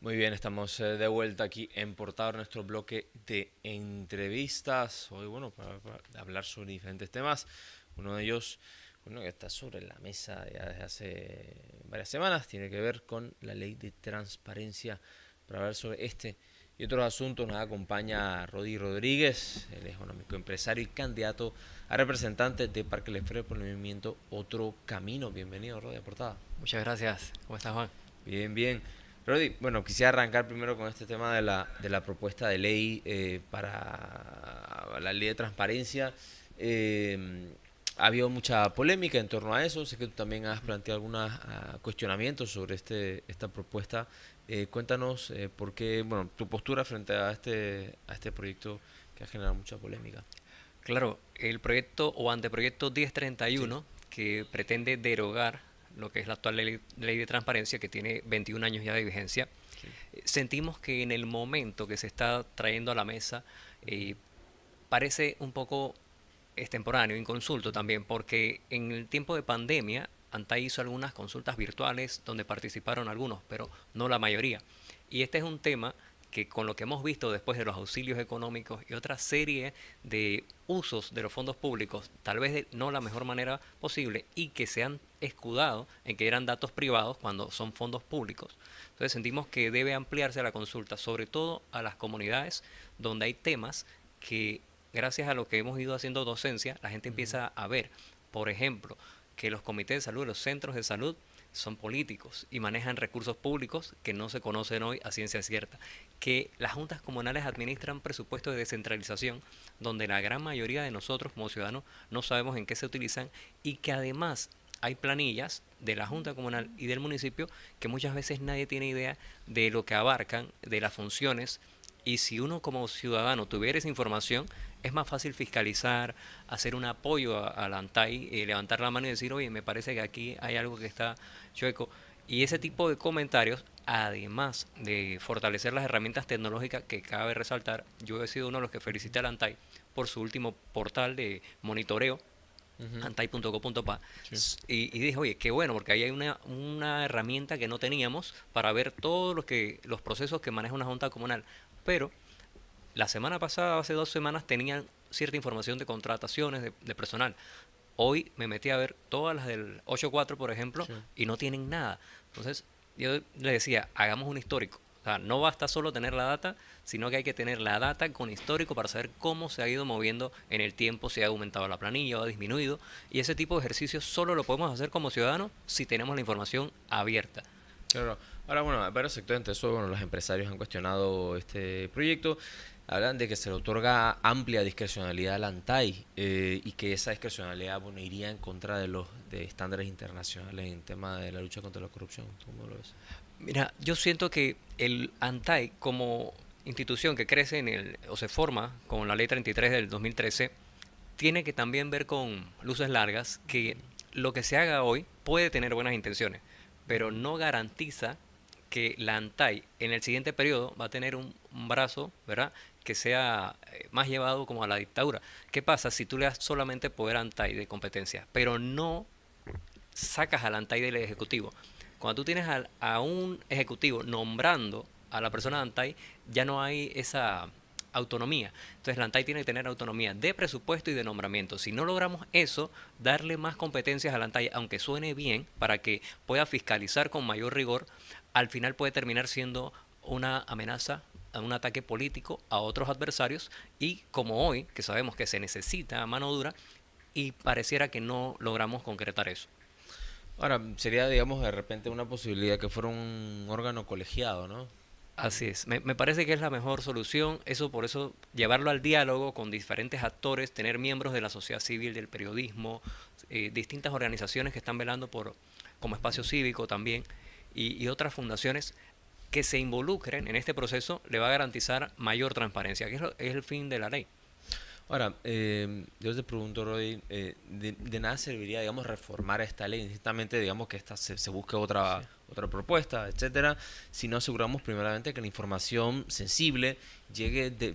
Muy bien, estamos de vuelta aquí en Portador, nuestro bloque de entrevistas. Hoy, bueno, para hablar sobre diferentes temas. Uno de ellos, uno que está sobre la mesa ya desde hace varias semanas, tiene que ver con la ley de transparencia. Para hablar sobre este y otros asuntos nos acompaña Rodi Rodríguez, él es económico empresario y candidato a representante de Parque Lefebvre por el movimiento Otro Camino. Bienvenido, Rodi, a Portada. Muchas gracias. ¿Cómo estás, Juan? Bien, bien. Rodi, bueno, quisiera arrancar primero con este tema de la propuesta de ley para la ley de transparencia. Ha habido mucha polémica en torno a eso. Sé que tú también has planteado algunos cuestionamientos sobre esta propuesta. Cuéntanos por qué, bueno, tu postura frente a este proyecto que ha generado mucha polémica. Claro, el proyecto o anteproyecto Sí, 1031, que pretende derogar lo que es la actual ley de transparencia, que tiene 21 años ya de vigencia, sí. sentimos que en el momento que se está trayendo a la mesa Ujú, parece un poco extemporáneo, inconsulto ujú, también, porque en el tiempo de pandemia ANTAI hizo algunas consultas virtuales donde participaron algunos, pero no la mayoría. Y este es un tema que con lo que hemos visto después de los auxilios económicos y otra serie de usos de los fondos públicos, tal vez de no la mejor manera posible y que se han escudado en que eran datos privados cuando son fondos públicos. Entonces sentimos que debe ampliarse la consulta, sobre todo a las comunidades donde hay temas que gracias a lo que hemos ido haciendo docencia, la gente ujú. empieza a ver, por ejemplo, que los comités de salud, los centros de salud, son políticos y manejan recursos públicos que no se conocen hoy a ciencia cierta, que las juntas comunales administran presupuestos de descentralización donde la gran mayoría de nosotros como ciudadanos no sabemos en qué se utilizan y que además hay planillas de la junta comunal y del municipio que muchas veces nadie tiene idea de lo que abarcan, de las funciones, y si uno como ciudadano tuviera esa información, es más fácil fiscalizar, hacer un apoyo a la ANTAI, levantar la mano y decir, oye, me parece que aquí hay algo que está chueco. Y ese tipo de comentarios, además de fortalecer las herramientas tecnológicas que cabe resaltar, yo he sido uno de los que felicita a la ANTAI por su último portal de monitoreo, Ujú, antai.co.pa, sí. y dije, oye, qué bueno, porque ahí hay una herramienta que no teníamos para ver todos los procesos que maneja una junta comunal. Pero la semana pasada, hace 2 semanas, tenían cierta información de contrataciones de personal. Hoy me metí a ver todas las del 8.4, por ejemplo, Sí. y no tienen nada. Entonces, yo le decía, hagamos un histórico. O sea, no basta solo tener la data, sino que hay que tener la data con histórico para saber cómo se ha ido moviendo en el tiempo, si ha aumentado la planilla o ha disminuido. Y ese tipo de ejercicios solo lo podemos hacer como ciudadanos si tenemos la información abierta. Claro. Ahora, bueno, hay varios sectores entre eso, bueno, los empresarios han cuestionado este proyecto. Hablan de que se le otorga amplia discrecionalidad al ANTAI y que esa discrecionalidad, bueno, iría en contra de los de estándares internacionales en tema de la lucha contra la corrupción. ¿Cómo lo ves? Mira, yo siento que el ANTAI como institución que crece o se forma con la ley 33 del 2013 tiene que también ver con luces largas que lo que se haga hoy puede tener buenas intenciones, pero Ujú, no garantiza que la ANTAI en el siguiente periodo va a tener un brazo, ¿verdad? Que sea más llevado como a la dictadura. ¿Qué pasa si tú le das solamente poder a ANTAI de competencia, pero no sacas al ANTAI del ejecutivo? Cuando tú tienes a un ejecutivo nombrando a la persona de ANTAI, ya no hay esa autonomía. Entonces la ANTAI tiene que tener autonomía de presupuesto y de nombramiento. Si no logramos eso, darle más competencias a la ANTAI, aunque suene bien, para que pueda fiscalizar con mayor rigor, al final puede terminar siendo una amenaza, un ataque político a otros adversarios y como hoy, que sabemos que se necesita mano dura, y pareciera que no logramos concretar eso. ahora, sería, digamos, de repente una posibilidad que fuera un órgano colegiado, ¿no? Así es, me parece que es la mejor solución, eso por eso llevarlo al diálogo con diferentes actores, tener miembros de la sociedad civil, del periodismo, distintas organizaciones que están velando por como espacio cívico también y otras fundaciones que se involucren en este proceso le va a garantizar mayor transparencia, que es el fin de la ley. Ahora, yo te pregunto, Roy, de nada serviría, digamos, reformar esta ley, necesitamente, digamos, que esta se busque Sí. otra propuesta, etcétera, si no aseguramos primeramente que la información sensible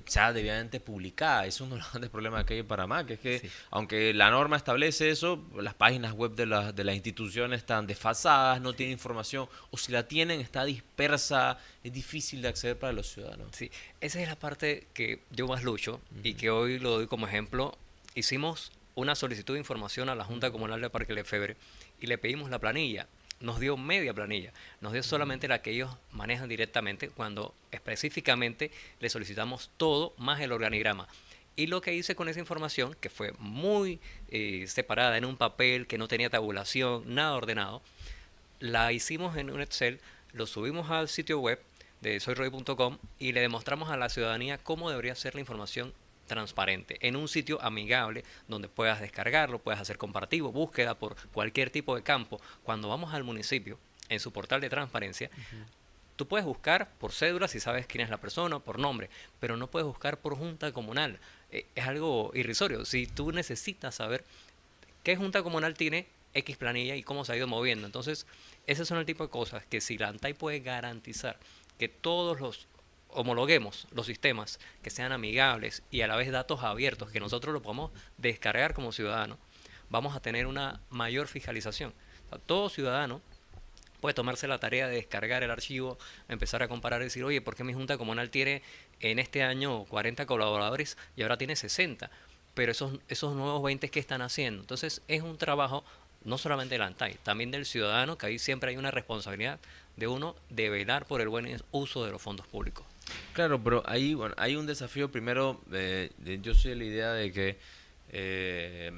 sea debidamente publicada. Eso es uno de los grandes problemas que hay en Panamá, que es que Sí. aunque la norma establece eso, las páginas web de las instituciones están desfasadas, no tienen información, o si la tienen está dispersa, es difícil de acceder para los ciudadanos. Sí, esa es la parte que yo más lucho y Ujú, que hoy lo doy como ejemplo. Hicimos una solicitud de información a la Junta ujú, Comunal de Parque Lefebvre y le pedimos la planilla. Nos dio media planilla, nos dio solamente la que ellos manejan directamente cuando específicamente le solicitamos todo más el organigrama. Y lo que hice con esa información, que fue muy separada en un papel, que no tenía tabulación, nada ordenado, la hicimos en un Excel, lo subimos al sitio web de soyroy.com y le demostramos a la ciudadanía cómo debería ser la información transparente, en un sitio amigable donde puedas descargarlo, puedas hacer comparativo, búsqueda por cualquier tipo de campo. Cuando vamos al municipio, en su portal de transparencia, ujú. tú puedes buscar por cédula si sabes quién es la persona, por nombre, pero no puedes buscar por junta comunal. Es algo irrisorio. Si tú necesitas saber qué junta comunal tiene X planilla y cómo se ha ido moviendo. Entonces, ese son el tipo de cosas que si la ANTAI puede garantizar que todos los homologuemos los sistemas, que sean amigables y a la vez datos abiertos, que nosotros lo podamos descargar como ciudadanos, vamos a tener una mayor fiscalización. O sea, todo ciudadano puede tomarse la tarea de descargar el archivo, empezar a comparar y decir, oye, ¿por qué mi junta comunal tiene en este año 40 colaboradores y ahora tiene 60? Pero esos nuevos 20, ¿qué están haciendo? Entonces es un trabajo no solamente del ANTAI, también del ciudadano, que ahí siempre hay una responsabilidad de uno de velar por el buen uso de los fondos públicos. Claro, pero ahí, bueno, hay un desafío primero, yo soy de la idea de que eh,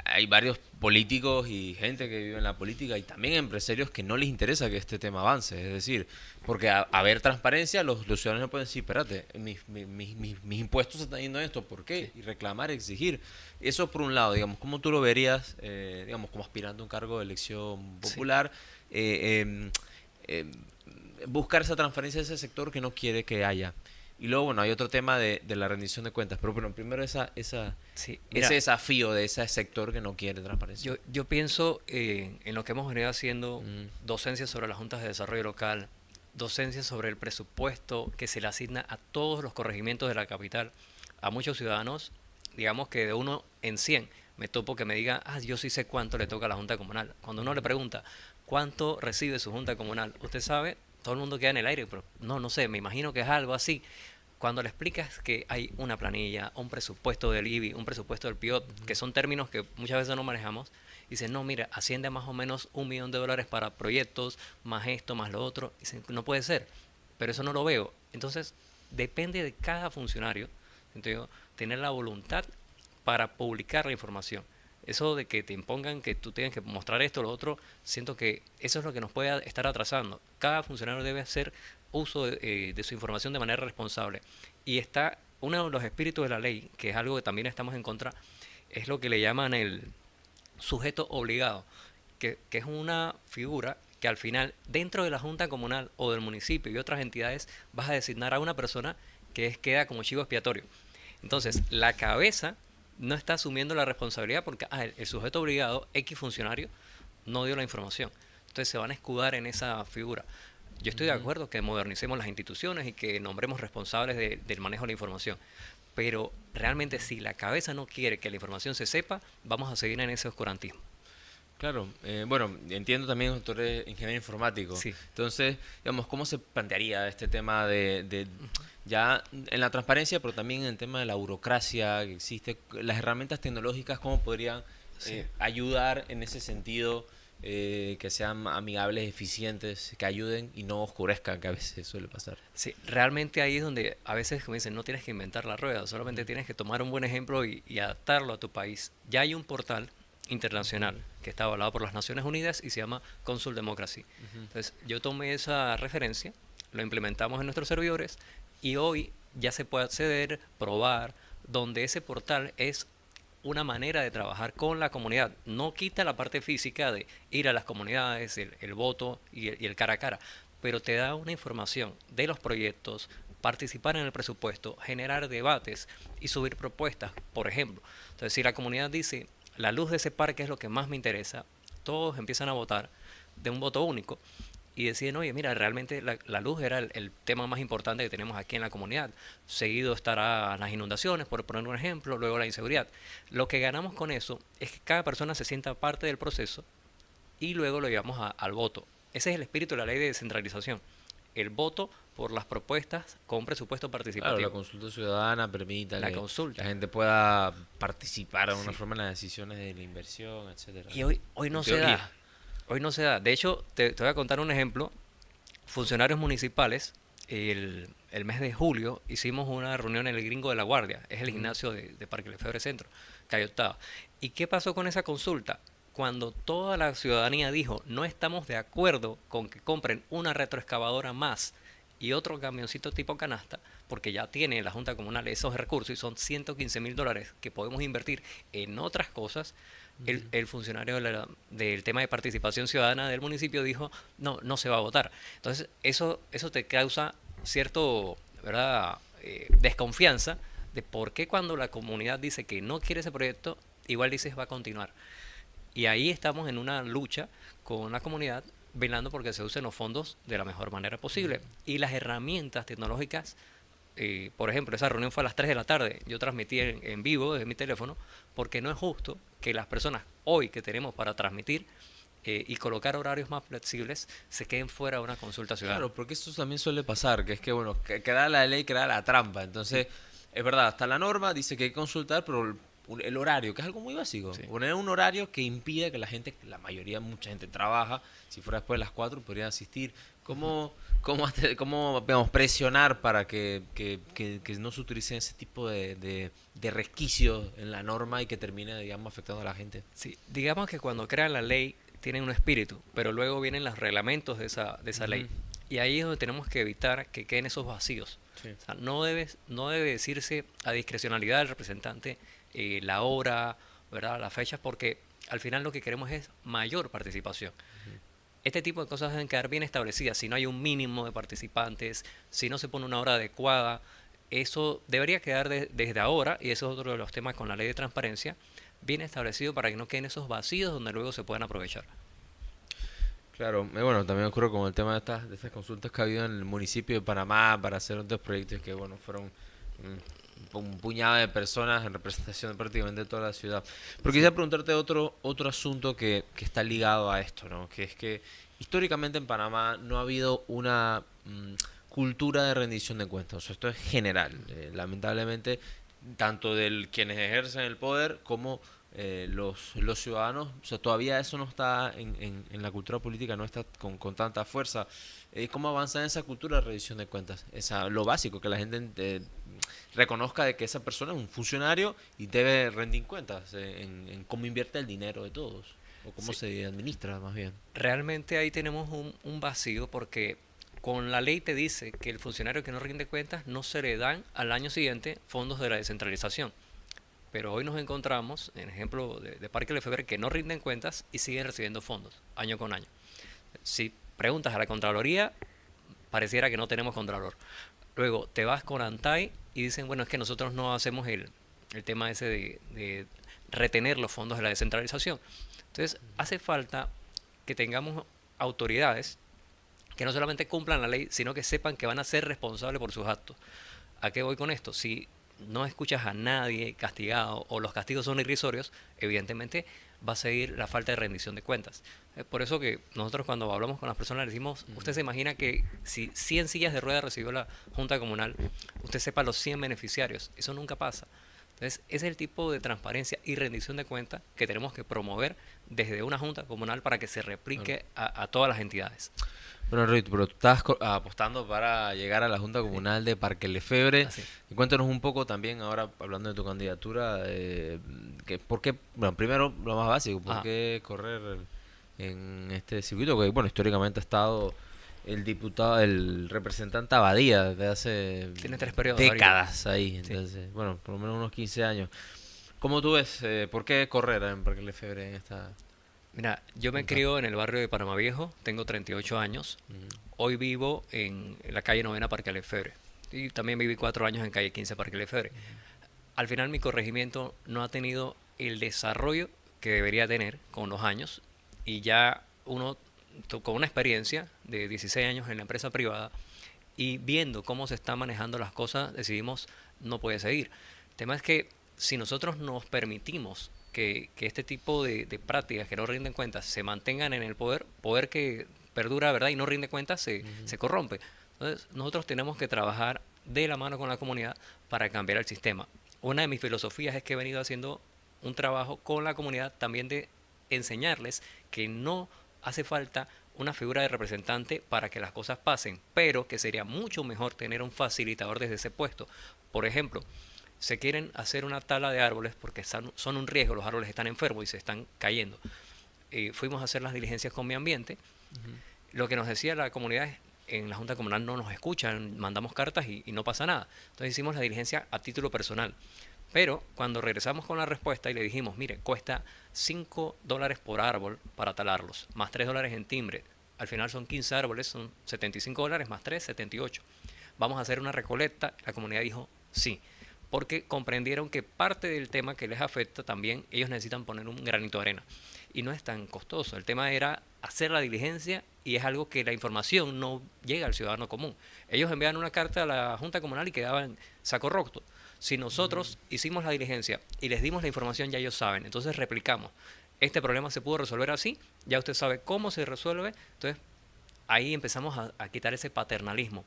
hay varios políticos y gente que vive en la política y también empresarios que no les interesa que este tema avance. Es decir, porque a haber transparencia, los ciudadanos no pueden decir, espérate, mis impuestos se están yendo en esto, ¿por Sí, qué? Y reclamar, exigir. Eso por un lado, digamos, ¿cómo tú lo verías, digamos, como aspirante a un cargo de elección sí. popular? eh, em, em, Buscar esa transparencia de ese sector que no quiere que haya. Y luego, bueno, hay otro tema de la rendición de cuentas, pero bueno, primero Sí, ese mira, desafío de ese sector que no quiere transparencia. yo pienso en lo que hemos venido haciendo, Mm, docencia sobre las juntas de desarrollo local, docencia sobre el presupuesto que se le asigna a todos los corregimientos de la capital. A muchos ciudadanos, digamos que de 1 en 100, me topo que me diga, yo sí sé cuánto le toca a la junta comunal. Cuando uno le pregunta, ¿cuánto recibe su junta comunal? Usted sabe, todo el mundo queda en el aire, pero no sé, me imagino que es algo así. Cuando le explicas que hay una planilla, un presupuesto del IBI, un presupuesto del PIOT, que son términos que muchas veces no manejamos, dicen, no, mira, asciende a más o menos $1 millón para proyectos, más esto, más lo otro. Dicen, no puede ser, pero eso no lo veo. Entonces, depende de cada funcionario, ¿entiendes? Tener la voluntad para publicar la información. Eso de que te impongan que tú tienes que mostrar esto o lo otro, siento que eso es lo que nos puede estar atrasando. Cada funcionario debe hacer uso de su información de manera responsable. Y está uno de los espíritus de la ley, que es algo que también estamos en contra, es lo que le llaman el sujeto obligado, que es una figura que al final, dentro de la Junta Comunal o del municipio y otras entidades, vas a designar a una persona queda como chivo expiatorio. Entonces, la cabeza no está asumiendo la responsabilidad porque el sujeto obligado, X funcionario, no dio la información. Entonces se van a escudar en esa figura. Yo estoy de ujú. acuerdo que modernicemos las instituciones y que nombremos responsables del manejo de la información. Pero realmente si la cabeza no quiere que la información se sepa, vamos a seguir en ese oscurantismo. Claro, bueno, entiendo también que tú eres ingeniero informático. Sí, Entonces, digamos, ¿cómo se plantearía este tema ya en la transparencia, pero también en el tema de la burocracia que existe, las herramientas tecnológicas, cómo podrían sí. ayudar en ese sentido, que sean amigables, eficientes, que ayuden y no oscurezcan, que a veces suele pasar? Sí, realmente ahí es donde a veces, como dicen, no tienes que inventar la rueda, solamente Ujú, tienes que tomar un buen ejemplo y adaptarlo a tu país. Ya hay un portal internacional ujú, que está avalado por las Naciones Unidas y se llama Consul Democracy. ujú. Entonces, yo tomé esa referencia, lo implementamos en nuestros servidores y hoy ya se puede acceder, probar, donde ese portal es una manera de trabajar con la comunidad. No quita la parte física de ir a las comunidades, el voto y el cara a cara, pero te da una información de los proyectos, participar en el presupuesto, generar debates y subir propuestas, por ejemplo. Entonces, si la comunidad dice, la luz de ese parque es lo que más me interesa, todos empiezan a votar de un voto único y deciden, oye, mira, realmente la luz era el tema más importante que tenemos aquí en la comunidad. Seguido estará las inundaciones, por poner un ejemplo, luego la inseguridad. Lo que ganamos con eso es que cada persona se sienta parte del proceso y luego lo llevamos al voto. Ese es el espíritu de la ley de descentralización. El voto por las propuestas con presupuesto Claro, la participativo. consulta ciudadana permita La que consulta. la gente pueda participar de alguna Sí. forma en las decisiones de la inversión, etcétera. Y hoy En no se teoría. da. Hoy no se da. De hecho, te voy a contar un ejemplo. Funcionarios municipales, el mes de julio hicimos una reunión en el Gringo de la Guardia, es el Ujú. gimnasio de Parque Lefebvre Centro, Calle Octava. ¿Y qué pasó con esa consulta? Cuando toda la ciudadanía dijo, no estamos de acuerdo con que compren una retroexcavadora más y otro camioncito tipo canasta, porque ya tiene la Junta Comunal esos recursos y son $115,000 que podemos invertir en otras cosas, el funcionario del tema de participación ciudadana del municipio dijo, no, no se va a votar. Entonces, eso te causa cierto, ¿verdad? Desconfianza de por qué cuando la comunidad dice que no quiere ese proyecto, igual dices va a continuar. Y ahí estamos en una lucha con la comunidad, velando porque se usen los fondos de la mejor manera posible. Y las herramientas tecnológicas, por ejemplo, esa reunión fue a las 3 de la tarde, yo transmití en vivo desde mi teléfono, porque no es justo que las personas hoy que tenemos para transmitir y colocar horarios más flexibles se queden fuera de una consulta ciudadana. Claro, porque esto también suele pasar, que es que, bueno, que da la ley, crea la trampa. Sí, Entonces, es verdad, hasta la norma dice que hay que consultar, pero el horario, que es algo muy básico, sí. poner un horario que impida que la gente, la mayoría, mucha gente trabaja, si fuera después de las 4 podrían asistir. ¿Cómo digamos, presionar para que no se utilicen ese tipo de resquicios en la norma y que termine, digamos, afectando a la gente? Sí, digamos que cuando crean la ley tienen un espíritu, pero luego vienen los reglamentos de esa ley. Ujú. Y ahí es donde tenemos que evitar que queden esos vacíos. Sí. O sea, no debe decirse a discrecionalidad del representante la hora, ¿verdad? Las fechas, porque al final lo que queremos es mayor participación. Este tipo de cosas deben quedar bien establecidas. Si no hay un mínimo de participantes, si no se pone una hora adecuada, eso debería quedar desde ahora, y eso es otro de los temas con la ley de transparencia, bien establecido para que no queden esos vacíos donde luego se puedan aprovechar. Claro, bueno, también ocurre con el tema de estas consultas que ha habido en el municipio de Panamá para hacer otros proyectos que, bueno, fueron un puñado de personas en representación de prácticamente toda la ciudad. Pero Sí. quisiera preguntarte otro asunto que está ligado a esto, ¿no? Que es que históricamente en Panamá no ha habido una cultura de rendición de cuentas. O sea, esto es general. Lamentablemente, tanto de quienes ejercen el poder como los ciudadanos, o sea, todavía eso no está en la cultura política, no está con tanta fuerza. ¿Cómo avanzar en esa cultura de rendición de cuentas? Lo básico, que la gente reconozca de que esa persona es un funcionario y debe rendir cuentas en cómo invierte el dinero de todos, o cómo Sí. se administra más bien. Realmente ahí tenemos un vacío porque con la ley te dice que el funcionario que no rinde cuentas no se le dan al año siguiente fondos de la descentralización. Pero hoy nos encontramos, en ejemplo de Parque Lefebvre, que no rinden cuentas y siguen recibiendo fondos año con año. Si preguntas a la Contraloría, pareciera que no tenemos Contralor. Luego te vas con ANTAI y dicen, bueno, es que nosotros no hacemos el tema ese de retener los fondos de la descentralización. Entonces, hace falta que tengamos autoridades que no solamente cumplan la ley, sino que sepan que van a ser responsables por sus actos. ¿A qué voy con esto? Si no escuchas a nadie castigado o los castigos son irrisorios, evidentemente va a seguir la falta de rendición de cuentas. Es por eso que nosotros cuando hablamos con las personas les decimos, usted se imagina que si 100 sillas de ruedas recibió la Junta Comunal, usted sepa los 100 beneficiarios. Eso nunca pasa. Entonces, ese es el tipo de transparencia y rendición de cuentas que tenemos que promover desde una Junta Comunal para que se Claro. replique a todas las entidades. Bueno, Enrique, pero tú estás apostando para llegar a la Junta Sí, Comunal de Parque Lefebvre. así. Y cuéntanos un poco también, ahora hablando de tu candidatura, ¿por qué, bueno, primero lo más básico, por Ajá. qué correr en este circuito? Que, bueno, históricamente ha estado el diputado, el representante Abadía desde hace Tiene 3 periodos ahorita. décadas ahí, Sí. entonces, bueno, por lo menos unos 15 años. ¿Cómo tú ves, por qué correr en Parque Lefebvre en esta Mira, yo me junta? crio en el barrio de Panamá Viejo, tengo 38 años. Ujú. Hoy vivo en la calle Novena Parque Lefebvre. Y también viví 4 años en calle 15 Parque Lefebvre. Al final mi corregimiento no ha tenido el desarrollo que debería tener con los años y ya uno con una experiencia de 16 años en la empresa privada y viendo cómo se están manejando las cosas, decidimos no puede seguir. El tema es que si nosotros nos permitimos que este tipo de prácticas que no rinden cuentas se mantengan en el poder, poder que perdura, ¿verdad? Y no rinde cuentas, se corrompe. Entonces, nosotros tenemos que trabajar de la mano con la comunidad para cambiar el sistema. Una de mis filosofías es que he venido haciendo un trabajo con la comunidad también de enseñarles que no hace falta una figura de representante para que las cosas pasen, pero que sería mucho mejor tener un facilitador desde ese puesto. Por ejemplo, se quieren hacer una tala de árboles porque son un riesgo, los árboles están enfermos y se están cayendo. Fuimos a hacer las diligencias con mi ambiente. Lo que nos decía la comunidad es, en la Junta Comunal no nos escuchan, mandamos cartas y no pasa nada. Entonces hicimos la diligencia a título personal. Pero cuando regresamos con la respuesta y le dijimos, mire, cuesta $5 por árbol para talarlos, más $3 en timbre. Al final son 15 árboles, son $75, más 3, 78. Vamos a hacer una recolecta. La comunidad dijo sí, porque comprendieron que parte del tema que les afecta también, ellos necesitan poner un granito de arena. Y no es tan costoso. El tema era hacer la diligencia y es algo que la información no llega al ciudadano común. Ellos envían una carta a la Junta Comunal y quedaba en saco roto. Si nosotros hicimos la diligencia y les dimos la información, ya ellos saben. Entonces replicamos. Este problema se pudo resolver así, ya usted sabe cómo se resuelve. Entonces ahí empezamos a quitar ese paternalismo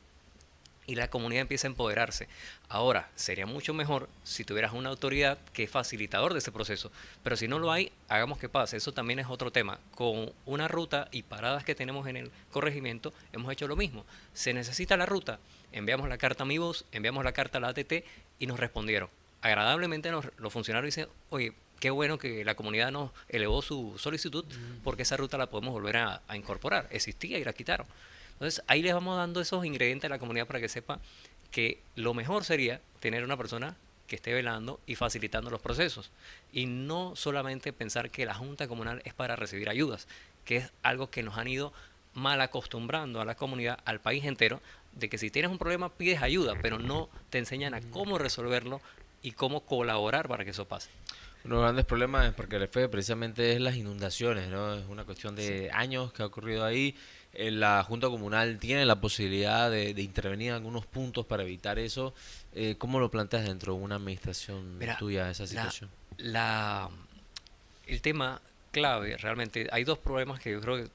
y la comunidad empieza a empoderarse. Ahora, sería mucho mejor si tuvieras una autoridad que es facilitador de ese proceso, pero si no lo hay, hagamos que pase. Eso también es otro tema. Con una ruta y paradas que tenemos en el corregimiento, hemos hecho lo mismo. Se necesita la ruta, enviamos la carta a Mi Voz, enviamos la carta a la ATT y nos respondieron. Agradablemente los funcionarios dicen, oye, qué bueno que la comunidad nos elevó su solicitud porque esa ruta la podemos volver a incorporar. Existía y la quitaron. Entonces ahí les vamos dando esos ingredientes a la comunidad para que sepa que lo mejor sería tener una persona que esté velando y facilitando los procesos y no solamente pensar que la Junta Comunal es para recibir ayudas, que es algo que nos han ido mal acostumbrando a la comunidad, al país entero, de que si tienes un problema pides ayuda, pero no te enseñan a cómo resolverlo y cómo colaborar para que eso pase. Uno de los grandes problemas es porque el FE precisamente es las inundaciones, ¿no? Es una cuestión Sí. de años que ha ocurrido ahí. La Junta Comunal tiene la posibilidad de intervenir en algunos puntos para evitar eso. ¿Cómo lo planteas dentro de una administración Mira, tuya esa la, situación? la, el tema clave, realmente, hay dos problemas que yo creo que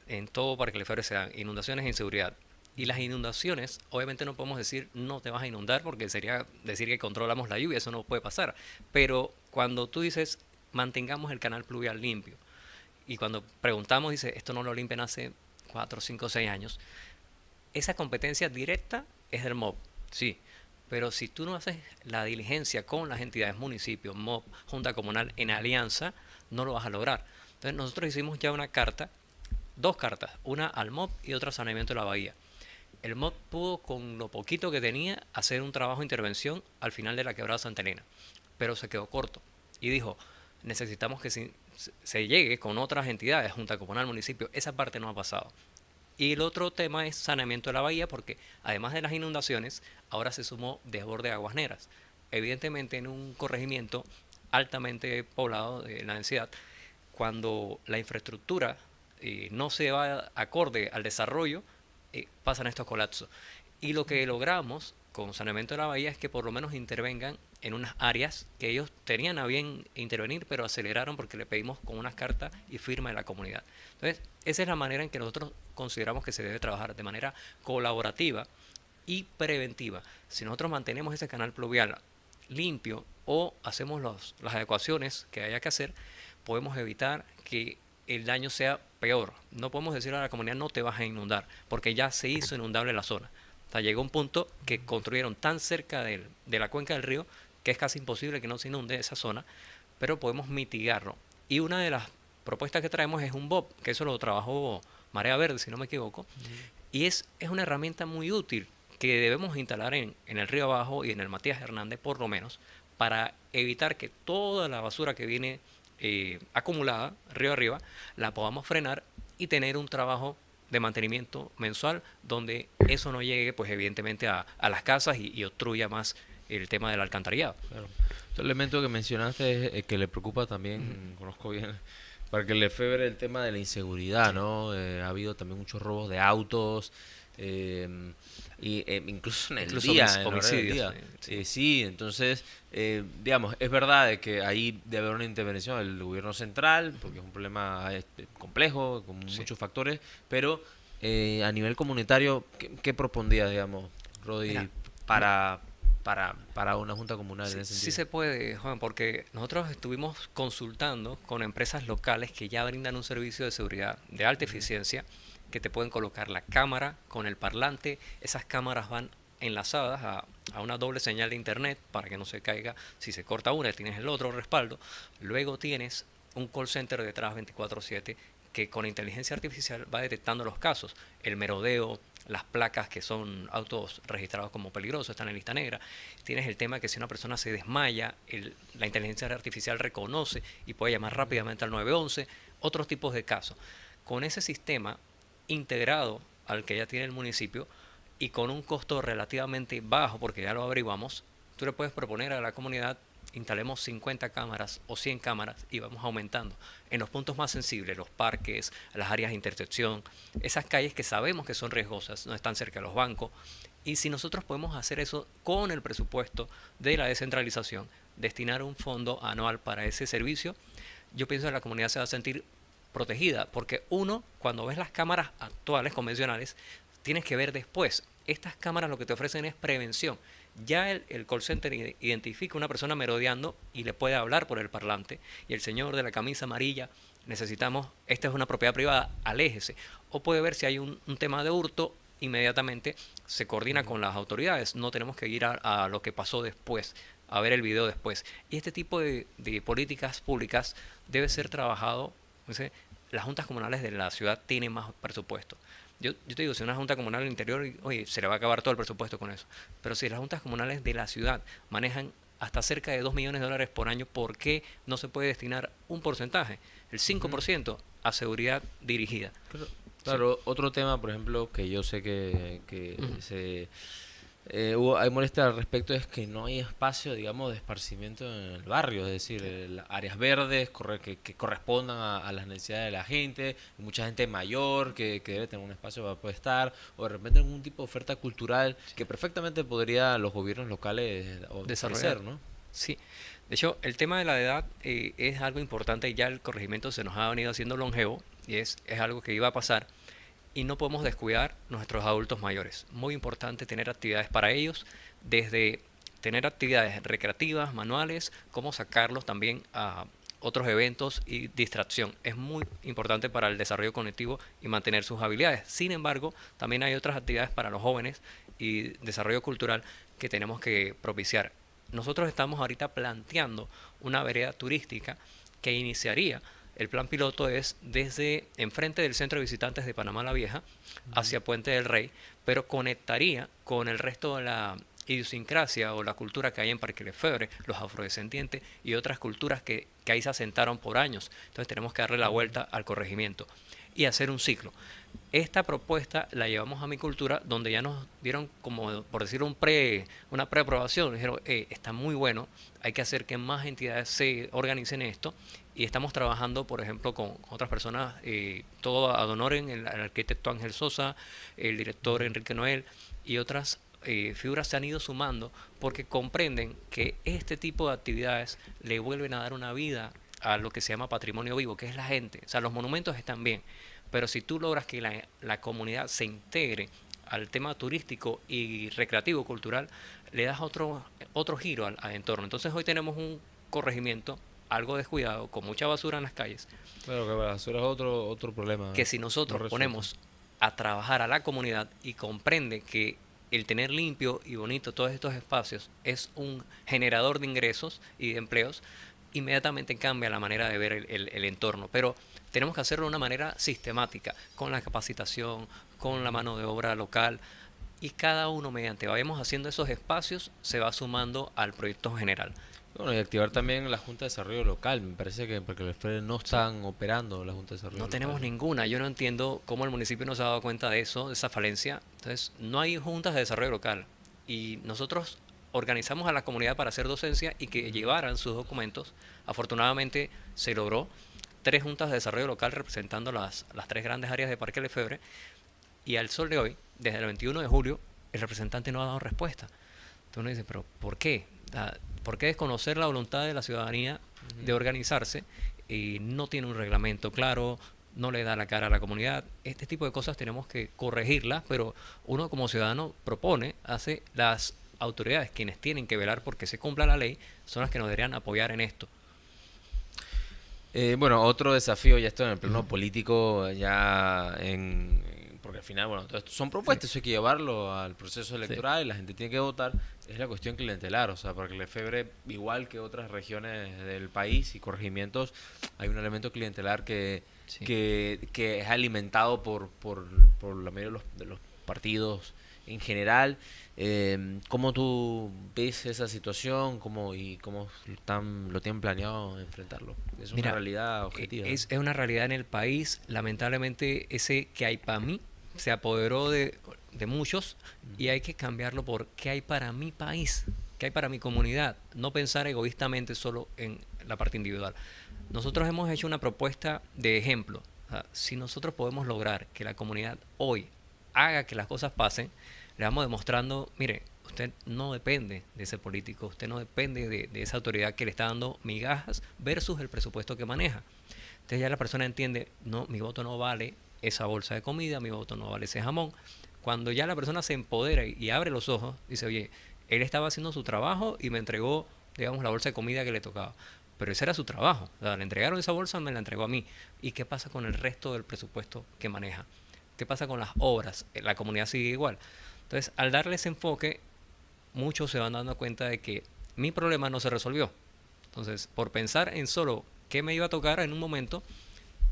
en todo Parque Lefebvre se dan, inundaciones e inseguridad. Y las inundaciones, obviamente no podemos decir no te vas a inundar porque sería decir que controlamos la lluvia, eso no puede pasar. Pero cuando tú dices mantengamos el canal pluvial limpio y cuando preguntamos dice esto no lo limpian hace 4, 5, 6 años, esa competencia directa es del MOB, sí. Pero si tú no haces la diligencia con las entidades, municipios, MOB, Junta Comunal, en alianza, no lo vas a lograr. Entonces nosotros hicimos ya una carta, dos cartas, una al MOB y otra a Saneamiento de la Bahía. El MOB pudo, con lo poquito que tenía, hacer un trabajo de intervención al final de la quebrada Santa Elena, pero se quedó corto y dijo, necesitamos que se llegue con otras entidades, Junta Comunal, municipio, esa parte no ha pasado. Y el otro tema es saneamiento de la bahía, porque además de las inundaciones, ahora se sumó desborde de aguas negras. Evidentemente, en un corregimiento altamente poblado de la densidad, cuando la infraestructura no se va acorde al desarrollo, pasan estos colapsos. Y lo que logramos con saneamiento de la bahía es que por lo menos intervengan en unas áreas que ellos tenían a bien intervenir, pero aceleraron porque le pedimos con unas cartas y firma de la comunidad. Entonces, esa es la manera en que nosotros consideramos que se debe trabajar de manera colaborativa y preventiva. Si nosotros mantenemos ese canal pluvial limpio o hacemos las adecuaciones que haya que hacer, podemos evitar que el daño sea peor. No podemos decirle a la comunidad no te vas a inundar, porque ya se hizo inundable la zona. O sea, llegó un punto que construyeron tan cerca de la cuenca del río que es casi imposible que no se inunde esa zona, pero podemos mitigarlo. Y una de las propuestas que traemos es un BOP, que eso lo trabajó Marea Verde, si no me equivoco, y es una herramienta muy útil que debemos instalar en el río abajo y en el Matías Hernández por lo menos, para evitar que toda la basura que viene acumulada río arriba la podamos frenar y tener un trabajo de mantenimiento mensual donde eso no llegue pues evidentemente a las casas y obstruya más el tema del alcantarillado. Claro. Otro elemento que mencionaste es que le preocupa también, conozco bien Para que Lefebvre el tema de la inseguridad, ¿no? Ha habido también muchos robos de autos, eh, incluso en el Incluso día, en el horario del homicidios. día. Sí. Sí, entonces, digamos, es verdad de que ahí debe haber una intervención del gobierno central, porque es un problema complejo, con Sí. muchos factores, pero a nivel comunitario, ¿qué propondrías, digamos, Mira, Rodi, no, para, para una junta comunal en sí, ese sí sentido? se puede, Juan, porque nosotros estuvimos consultando con empresas locales que ya brindan un servicio de seguridad de alta Ujú. eficiencia, que te pueden colocar la cámara con el parlante. Esas cámaras van enlazadas a una doble señal de internet para que no se caiga. Si se corta una, tienes el otro respaldo. Luego tienes un call center detrás 24/7 que con inteligencia artificial va detectando los casos, el merodeo, las placas que son autos registrados como peligrosos, están en lista negra. Tienes el tema que si una persona se desmaya, la inteligencia artificial reconoce y puede llamar rápidamente al 911, otros tipos de casos. Con ese sistema integrado al que ya tiene el municipio y con un costo relativamente bajo, porque ya lo averiguamos, tú le puedes proponer a la comunidad: instalemos 50 cámaras o 100 cámaras y vamos aumentando en los puntos más sensibles, los parques, las áreas de intersección, esas calles que sabemos que son riesgosas, no están cerca de los bancos. Y si nosotros podemos hacer eso con el presupuesto de la descentralización, destinar un fondo anual para ese servicio, yo pienso que la comunidad se va a sentir protegida, porque uno, cuando ves las cámaras actuales, convencionales, tienes que ver después. Estas cámaras lo que te ofrecen es prevención. Ya el call center identifica una persona merodeando y le puede hablar por el parlante. Y el señor de la camisa amarilla, necesitamos, esta es una propiedad privada, aléjese. O puede ver si hay un tema de hurto, inmediatamente se coordina con las autoridades. No tenemos que ir a lo que pasó después, a ver el video después. Y este tipo de políticas públicas debe ser trabajado. ¿Sí? Las juntas comunales de la ciudad tienen más presupuesto. Yo te digo, si una junta comunal del interior, oye, se le va a acabar todo el presupuesto con eso. Pero si las juntas comunales de la ciudad manejan hasta cerca de 2 millones de dólares por año, ¿por qué no se puede destinar un porcentaje, el Ujú. 5%, a seguridad dirigida? Claro, Sí. claro, otro tema, por ejemplo, que yo sé que Ujú. hay molestia al respecto es que no hay espacio, digamos, de esparcimiento en el barrio, es decir, Sí. áreas verdes que correspondan a las necesidades de la gente, mucha gente mayor que debe tener un espacio para poder estar, o de repente algún tipo de oferta cultural Sí. que perfectamente podría los gobiernos locales Desarrollar. ofrecer, ¿no? Sí. De hecho, el tema de la edad es algo importante y ya el corregimiento se nos ha venido haciendo longevo y es algo que iba a pasar. Y no podemos descuidar nuestros adultos mayores. Muy importante tener actividades para ellos, desde tener actividades recreativas, manuales, como sacarlos también a otros eventos y distracción. Es muy importante para el desarrollo cognitivo y mantener sus habilidades. Sin embargo, también hay otras actividades para los jóvenes y desarrollo cultural que tenemos que propiciar. Nosotros estamos ahorita planteando una vereda turística que iniciaría. El plan piloto es desde enfrente del centro de visitantes de Panamá la Vieja Ujú. hacia Puente del Rey, pero conectaría con el resto de la idiosincrasia o la cultura que hay en Parque Lefebvre, los afrodescendientes y otras culturas que ahí se asentaron por años. Entonces tenemos que darle la vuelta al corregimiento y hacer un ciclo. Esta propuesta la llevamos a Mi Cultura, donde ya nos dieron, como por decir, una preaprobación. Dijeron: está muy bueno, hay que hacer que más entidades se organicen esto. Y estamos trabajando, por ejemplo, con otras personas, todo ad honorem, el arquitecto Ángel Sosa, el director Ujú. Enrique Noel y otras figuras se han ido sumando porque comprenden que este tipo de actividades le vuelven a dar una vida a lo que se llama patrimonio vivo, que es la gente. O sea, los monumentos están bien, pero si tú logras que la comunidad se integre al tema turístico y recreativo cultural, le das otro giro al entorno. Entonces hoy tenemos un corregimiento algo descuidado, con mucha basura en las calles, Claro que la basura es otro que problema si no nosotros resuelto. ponemos a trabajar a la comunidad y comprende que el tener limpio y bonito todos estos espacios es un generador de ingresos y de empleos, inmediatamente cambia la manera de ver el entorno. Pero tenemos que hacerlo de una manera sistemática, con la capacitación, con la Ujú. mano de obra local, y cada uno, mediante vayamos haciendo esos espacios, se va sumando al proyecto general. Bueno, y activar también la Junta de Desarrollo Local. Me parece que porque los FED no Sí. están operando la Junta de Desarrollo No Local, tenemos ¿no? ninguna. Yo no entiendo cómo el municipio no se ha dado cuenta de eso, de esa falencia. Entonces, no hay juntas de desarrollo local. Y nosotros organizamos a la comunidad para hacer docencia y que Ujú. llevaran sus documentos. Afortunadamente se logró. 3 juntas de desarrollo local representando las 3 grandes áreas de Parque Lefebvre, y al sol de hoy, desde el 21 de julio, el representante no ha dado respuesta. Entonces uno dice, pero ¿por qué? ¿Por qué desconocer la voluntad de la ciudadanía de organizarse y no tiene un reglamento claro, no le da la cara a la comunidad? Este tipo de cosas tenemos que corregirlas, pero uno como ciudadano propone, hace, las autoridades, quienes tienen que velar porque se cumpla la ley, son las que nos deberían apoyar en esto. Bueno, otro desafío ya esto en el plano político, porque al final, bueno, todo esto son propuestas, eso hay que llevarlo al proceso electoral y la gente tiene que votar, es la cuestión clientelar, o sea, porque Lefebvre, igual que otras regiones del país y corregimientos, hay un elemento clientelar que es alimentado por la mayoría de los partidos en general. ¿Cómo tú ves esa situación? ¿Cómo lo tienen planeado enfrentarlo? Es una realidad objetiva. Es una realidad en el país. Lamentablemente, ese que hay para mí se apoderó de muchos, y hay que cambiarlo por qué hay para mi país, qué hay para mi comunidad. No pensar egoístamente solo en la parte individual. Nosotros hemos hecho una propuesta de ejemplo. O sea, si nosotros podemos lograr que la comunidad hoy haga que las cosas pasen, le vamos demostrando, mire, usted no depende de ese político, usted no depende de esa autoridad que le está dando migajas versus el presupuesto que maneja. Entonces ya la persona entiende, no, mi voto no vale esa bolsa de comida, mi voto no vale ese jamón. Cuando ya la persona se empodera y abre los ojos, dice, oye, él estaba haciendo su trabajo y me entregó, digamos, la bolsa de comida que le tocaba. Pero ese era su trabajo. O sea, le entregaron esa bolsa, me la entregó a mí. ¿Y qué pasa con el resto del presupuesto que maneja? ¿Qué pasa con las obras? La comunidad sigue igual. Entonces, al darle ese enfoque, muchos se van dando cuenta de que mi problema no se resolvió. Entonces, por pensar en solo qué me iba a tocar en un momento,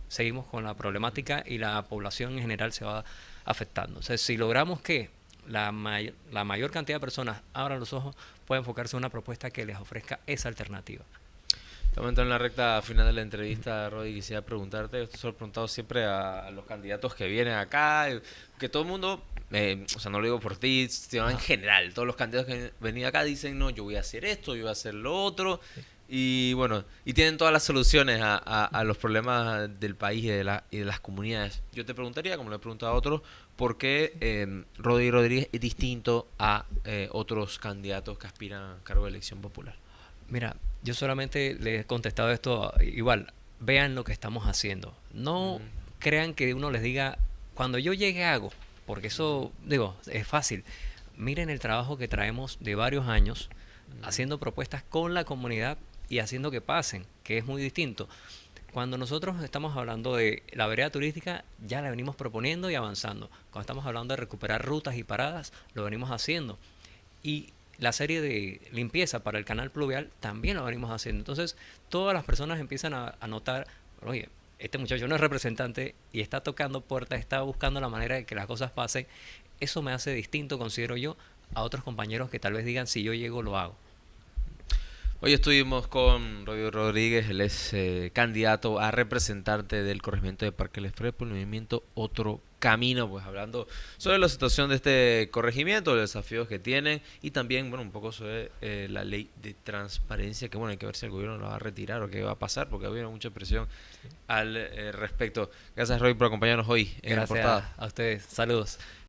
seguimos con la problemática y la población en general se va afectando. O sea, si logramos que la mayor cantidad de personas abran los ojos, puede enfocarse en una propuesta que les ofrezca esa alternativa. Estamos entrando en la recta final de la entrevista, Rodi. Quisiera preguntarte, esto se lo he preguntado siempre a los candidatos que vienen acá, que todo el mundo, o sea, no lo digo por ti, sino en general, todos los candidatos que han venido acá dicen, no, yo voy a hacer esto, yo voy a hacer lo otro, y bueno, y tienen todas las soluciones a los problemas del país y de las comunidades. Yo te preguntaría, como le he preguntado a otros, ¿por qué Rodi Rodríguez es distinto a otros candidatos que aspiran a cargo de elección popular? Mira, yo solamente le he contestado esto igual. Vean lo que estamos haciendo. No crean que uno les diga, cuando yo llegue hago, porque eso, digo, es fácil. Miren el trabajo que traemos de varios años, haciendo propuestas con la comunidad y haciendo que pasen, que es muy distinto. Cuando nosotros estamos hablando de la vereda turística, ya la venimos proponiendo y avanzando. Cuando estamos hablando de recuperar rutas y paradas, lo venimos haciendo. Y la serie de limpieza para el canal pluvial también lo venimos haciendo. Entonces, todas las personas empiezan a notar, oye, este muchacho no es representante y está tocando puertas, está buscando la manera de que las cosas pasen. Eso me hace distinto, considero yo, a otros compañeros que tal vez digan, si yo llego, lo hago. Hoy estuvimos con Rodi Rodríguez, él es candidato a representante del corregimiento de Parque Lefebvre por el movimiento Otro Camino, pues hablando sobre la situación de este corregimiento, los desafíos que tienen y también, bueno, un poco sobre la ley de transparencia, que bueno, hay que ver si el gobierno la va a retirar o qué va a pasar, porque ha habido mucha presión al respecto. Gracias, Rodi, por acompañarnos hoy en La Portada. Gracias a ustedes. Saludos.